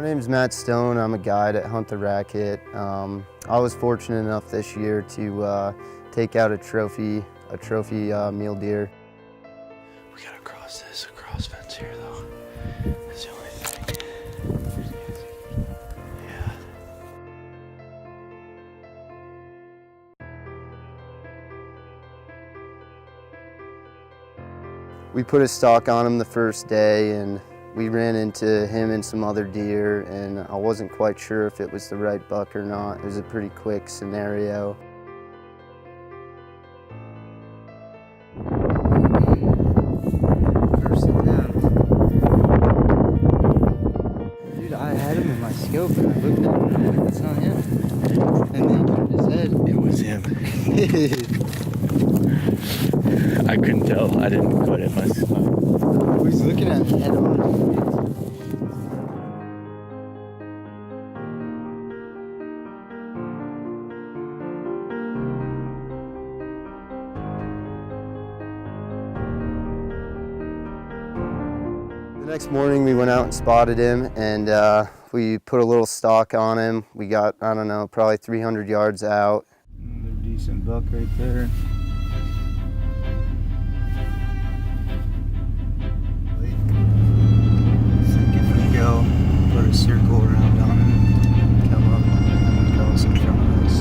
My name's Matt Stone. I'm a guide at Hunt the Rackett. I was fortunate enough this year to take out a trophy mule deer. We gotta cross this fence here though. That's the only thing. Yeah. We put a stalk on him the first day, and we ran into him and some other deer, and I wasn't quite sure if it was the right buck or not. It was a pretty quick scenario. Dude, I had him in my scope and I looked at him and I'm like, that's not him. And then he turned his head. It was him. I couldn't tell. I didn't put it myself. He was looking at me head on. The next morning we went out and spotted him, and we put a little stalk on him. We got, I don't know, probably 300 yards out. Another decent buck right there. I think if we go put a circle around on him, come up and tell us in front of us.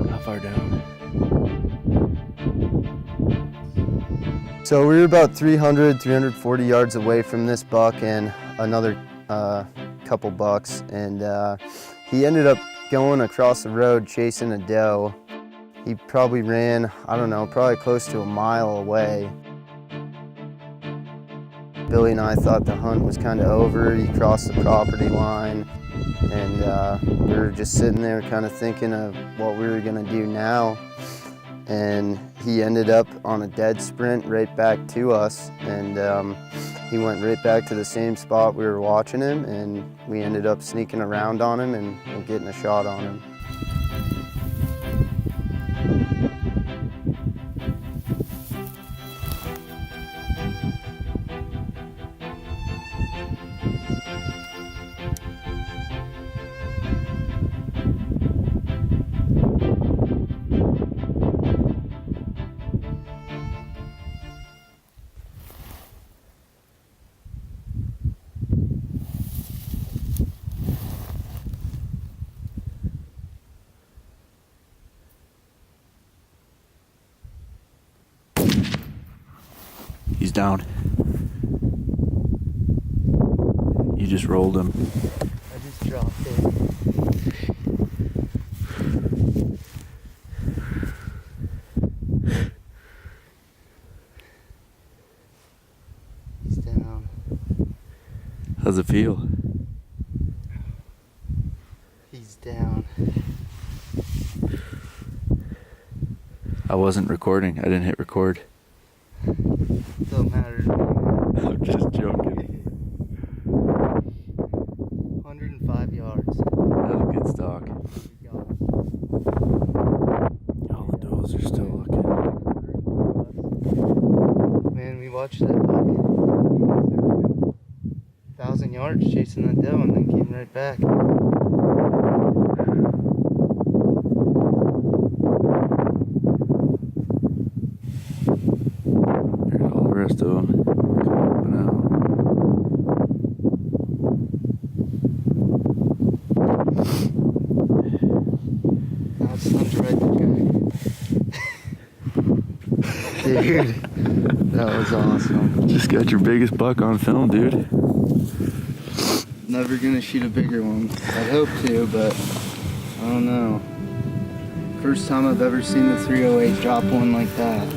How far down? So we were about 340 yards away from this buck and another couple bucks, and he ended up going across the road chasing a doe. He probably ran, I don't know, probably close to a mile away. Billy and I thought the hunt was kind of over. He crossed the property line, and we were just sitting there kind of thinking of what we were gonna do now. And he ended up on a dead sprint right back to us, and he went right back to the same spot we were watching him, and we ended up sneaking around on him and getting a shot on him. He's down. You just rolled him. I just dropped it. He's down. How's it feel? He's down. I wasn't recording. I didn't hit record. Don't matter to me. I'm just joking. 105 yards. That was a good stalk. We got All the does are still looking. Man, we watched that buck. 1,000 yards chasing that doe and then came right back. There's all the rest of them coming out. Now it's time to ride the drag. Dude, that was awesome. Just got your biggest buck on film, dude. Never gonna shoot a bigger one. I'd hope to, but I don't know. First time I've ever seen the 308 drop one like that.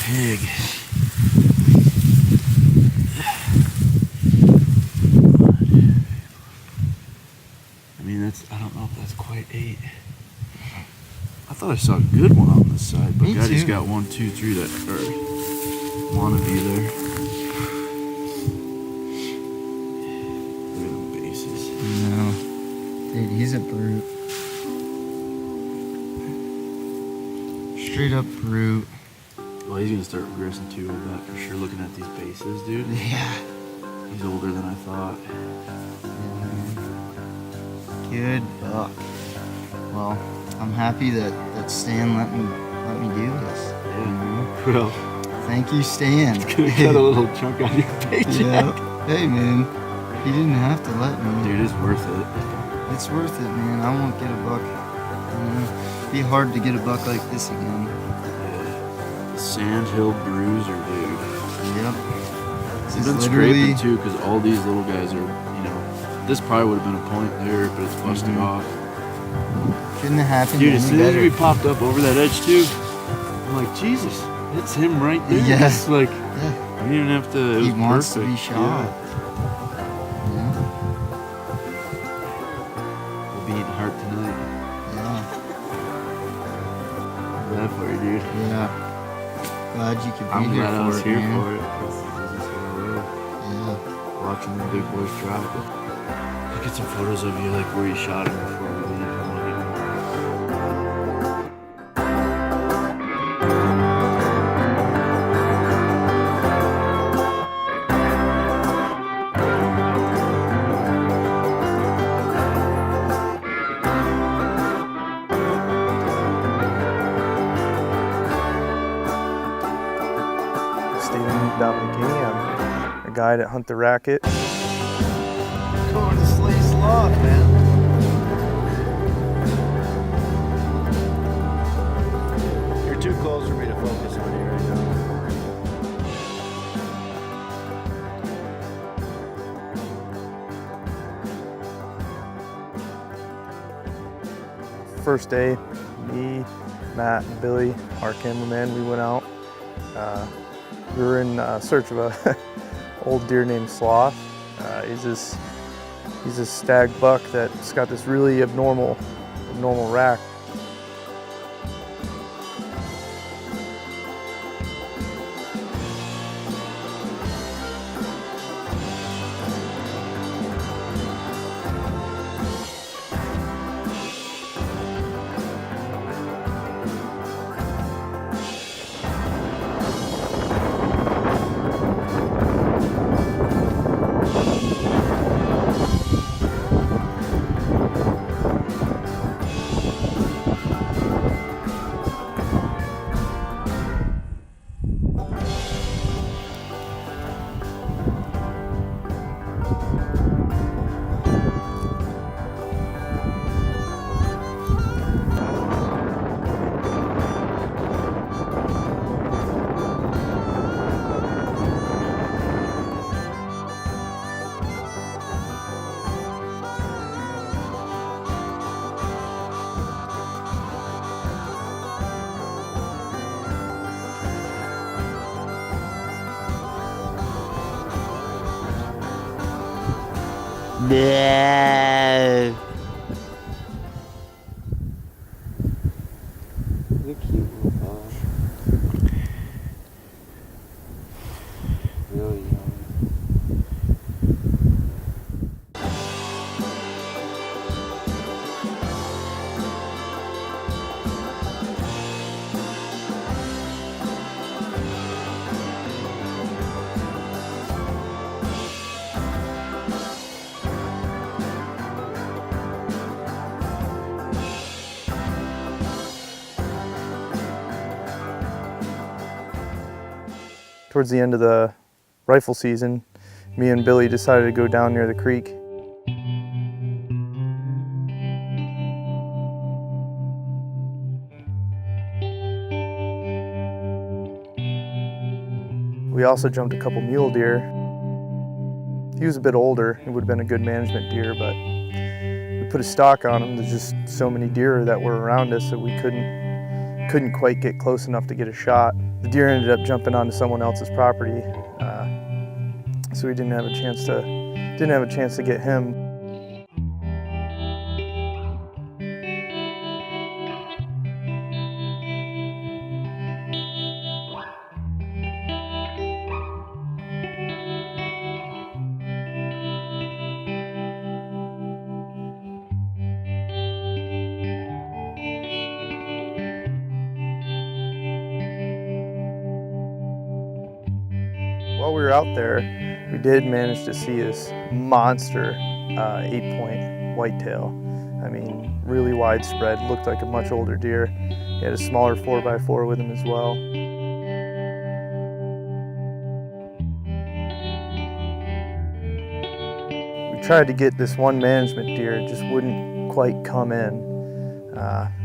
pig. I mean, I don't know if that's quite 8. I thought I saw a good one on this side, but Me Gaddy's too. got 1, 2, 3 that wanna be there. Look at them bases. No. Dude, he's a brute. Straight up brute. Well, he's gonna start regressing too, I bet, for sure, looking at these bases, dude. Yeah. He's older than I thought. Good buck. Well, I'm happy that Stan let me do this. Yeah. Well, Thank you, Stan. gonna cut a little chunk out of your paycheck. Yeah. Hey, man. He didn't have to let me. Dude, it's worth it. It's worth it, man. I won't get a buck. It'd be hard to get a buck like this again. Yeah. Sandhill Bruiser, dude. Yep. He's been scraping too, because all these little guys are, this probably would have been a point there, but it's busting off. Couldn't have happened Dude, any as soon as better. we popped up over that edge too, I'm like, Jesus, it's him right there. Yeah. It's like, Yeah. we didn't even have to, it He was wants perfect. to be shot. Yeah. We'll be eating heart tonight. Yeah. Glad for you, dude. Yeah. Glad you could be I'm here glad I for was it, here man. for it. This is what I love. Yeah. Watching the big boys drop it. I'll get some photos of you, like where you shot him before we leave. I wanna get one. I'm a guide at Hunt the Rackett. Going to slay sloth, man. You're too close for me to focus on you right now. First day, me, Matt, and Billy, our cameraman, we went out. We were in search of a old deer named Sloth. He's this stag buck that's got this really abnormal rack. No. You're cute little dog. Really young. Towards the end of the rifle season, me and Billy decided to go down near the creek. We also jumped a couple mule deer. He was a bit older, it would have been a good management deer, but we put a stock on him. There's just so many deer that were around us that we couldn't couldn't quite get close enough to get a shot. The deer ended up jumping onto someone else's property, so we didn't have a chance to get him. While we were out there, we did manage to see this monster 8-point whitetail. I mean, really widespread, looked like a much older deer. He had a smaller 4x4 with him as well. We tried to get this one management deer, it just wouldn't quite come in.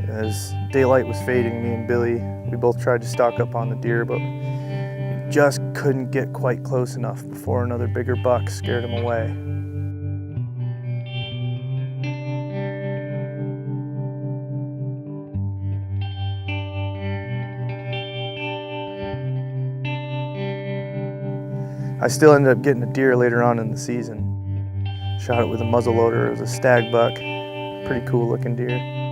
As daylight was fading, me and Billy, we both tried to stalk up on the deer, but just couldn't get quite close enough before another bigger buck scared him away. I still ended up getting a deer later on in the season. Shot it with a muzzleloader. It was a stag buck. Pretty cool looking deer.